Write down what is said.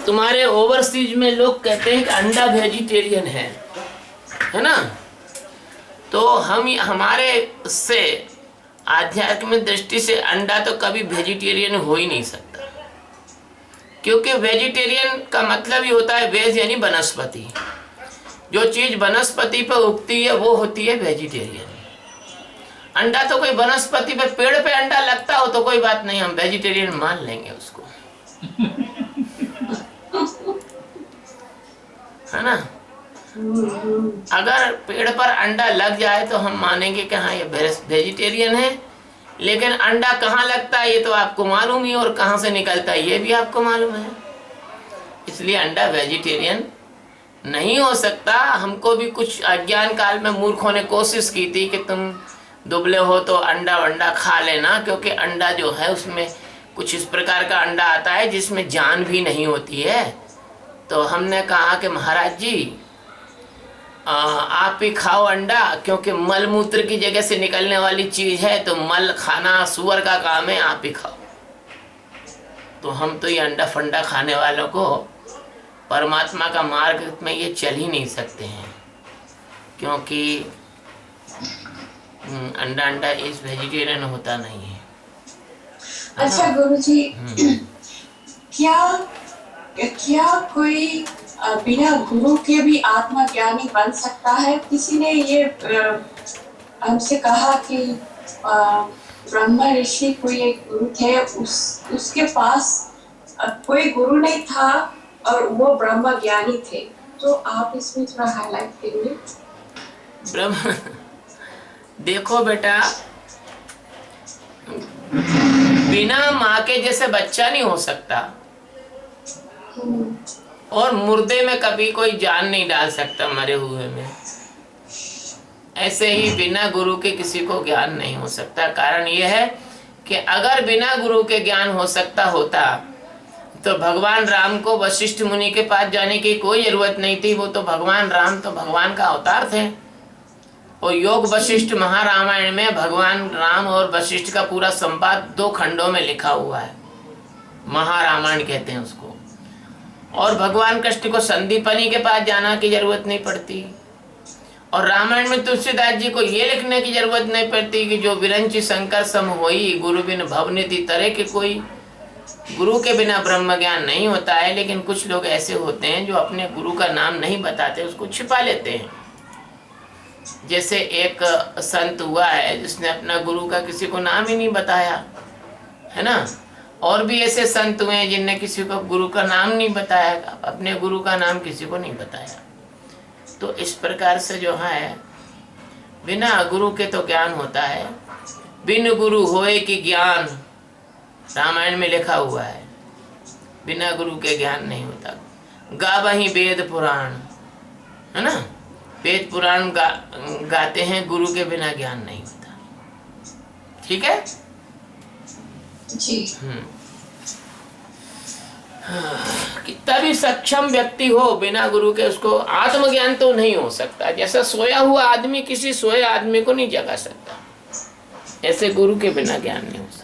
तुम्हारे ओवरसीज में लोग कहते हैं कि अंडा वेजिटेरियन है ना। तो हम हमारे से आध्यात्मिक दृष्टि से अंडा तो कभी वेजिटेरियन हो ही नहीं सकता, क्योंकि वेजिटेरियन का मतलब ही होता है वेज यानी वनस्पति। जो चीज वनस्पति पर उगती है वो होती है वेजिटेरियन। अंडा तो कोई वनस्पति पे पेड़ पे अंडा लगता हो तो कोई बात नहीं, हम वेजिटेरियन मान लेंगे उसको, है ना। अगर पेड़ पर अंडा लग जाए तो हम मानेंगे कि हाँ ये वेजिटेरियन है, लेकिन अंडा कहाँ लगता है ये तो आपको मालूम ही, और कहाँ से निकलता है ये भी आपको मालूम है। इसलिए अंडा वेजिटेरियन नहीं हो सकता। हमको भी कुछ अज्ञान काल में मूर्खों ने कोशिश की थी कि तुम दुबले हो तो अंडा वंडा खा लेना, क्योंकि अंडा जो है उसमें कुछ इस प्रकार का अंडा आता है जिसमें जान भी नहीं होती है। तो हमने कहा कि महाराज जी आप ही खाओ अंडा, क्योंकि मल मूत्र की जगह से निकलने वाली चीज है, तो मल खाना सुअर का काम है, आप ही खाओ। तो हम तो ये अंडा फंडा खाने वालों को परमात्मा का मार्ग में ये चल ही नहीं सकते हैं, क्योंकि अंडा इस वेजिटेरियन होता नहीं है। अच्छा गुरुजी, क्या कोई बिना गुरु के भी आत्मज्ञानी बन सकता है? किसी ने ये हमसे कहा कि ब्रह्मा ऋषि कोई एक गुरु थे, उसके पास कोई गुरु नहीं था और वो ब्रह्म ज्ञानी थे। तो आप इसमें थोड़ा हाईलाइट करिए। ब्रह्म देखो बेटा, बिना माँ के जैसे बच्चा नहीं हो सकता, और मुर्दे में कभी कोई जान नहीं डाल सकता मरे हुए में। ऐसे ही बिना गुरु के किसी को ज्ञान नहीं हो सकता। कारण यह है कि अगर बिना गुरु के ज्ञान हो सकता होता तो भगवान राम को वशिष्ठ मुनि के पास जाने की कोई जरूरत नहीं थी। वो तो भगवान राम तो भगवान का अवतार थे। और योग वशिष्ठ महारामायण में भगवान राम और वशिष्ठ का पूरा संवाद 2 खंडों में लिखा हुआ है, महारामायण कहते हैं उसको। और भगवान कृष्ण को संदीपनी के पास जाना की जरूरत नहीं पड़ती, और रामायण में तुलसीदास जी को ये लिखने की जरूरत नहीं पड़ती कि जो विरंची शंकर सम होई, गुरु बिन भवनिधि तरह के कोई। गुरु के बिना ब्रह्म ज्ञान नहीं होता है। लेकिन कुछ लोग ऐसे होते हैं जो अपने गुरु का नाम नहीं बताते, उसको छिपा लेते हैं। जैसे एक संत हुआ है जिसने अपना गुरु का किसी को नाम ही नहीं बताया, है ना। और भी ऐसे संत हुए हैं जिनने किसी को गुरु का नाम नहीं बताया, अपने गुरु का नाम किसी को नहीं बताया। तो इस प्रकार से जो है बिना गुरु के तो ज्ञान होता है, बिन गुरु होए कि ज्ञान, रामायण में लिखा हुआ है। बिना गुरु के ज्ञान नहीं होता। गावहीं वेद पुराण, है ना, वेद पुराण गाते हैं, गुरु के बिना ज्ञान नहीं होता। ठीक है जी। कितना भी सक्षम व्यक्ति हो, बिना गुरु के उसको आत्मज्ञान तो नहीं हो सकता। जैसा सोया हुआ आदमी किसी सोए आदमी को नहीं जगा सकता, ऐसे गुरु के बिना ज्ञान नहीं हो सकता।